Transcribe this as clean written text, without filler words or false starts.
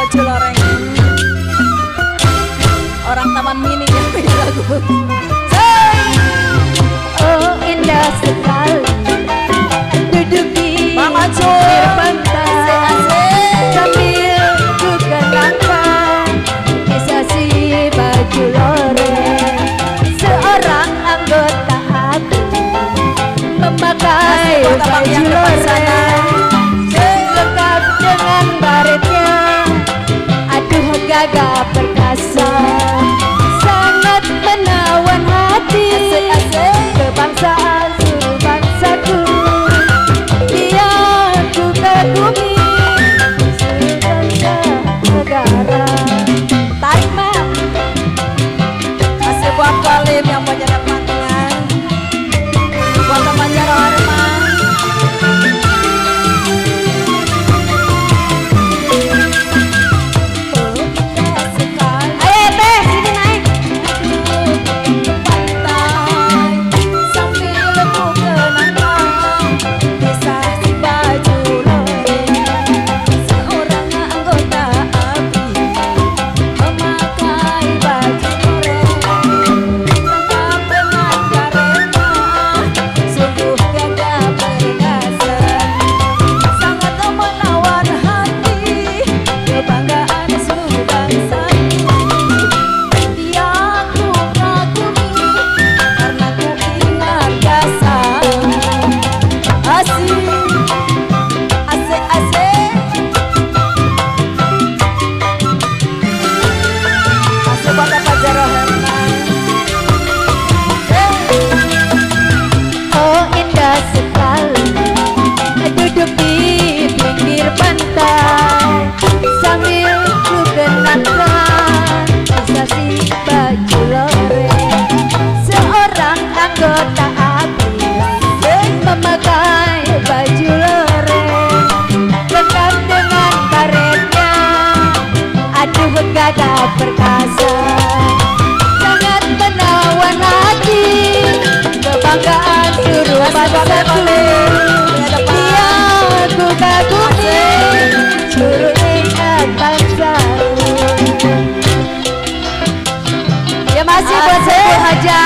baju loreng. Orang Taman Mini yang pilih lagu. Oh indah sekali duduk di pinggir pantai sambil buka langkah bisa si baju loreng. Seorang anggota ABRI memakai baju loreng lengkap dengan baretnya. Aduh gagah perkasa, sangat menawan hati. Kebangsaan seluruh bangsaku dia ku kagumi, sebangsa negara. Tarik mah. Masih buat Kolim yang punya depannya. Buat teman Jaro Arman. Ayo teh sini naik. Duduk di pinggir pantai sambil ku kenakan bisa si baju loreng. Seorang anggota ABRI memakai baju loreng lengkap dengan karetnya. Aduh gagah perkasa, sangat menawan hati. Kebanggaan seluruh bangsaku ku kagumi, seluruh ingat bangsa. Ya masih buat Sepuh Haja.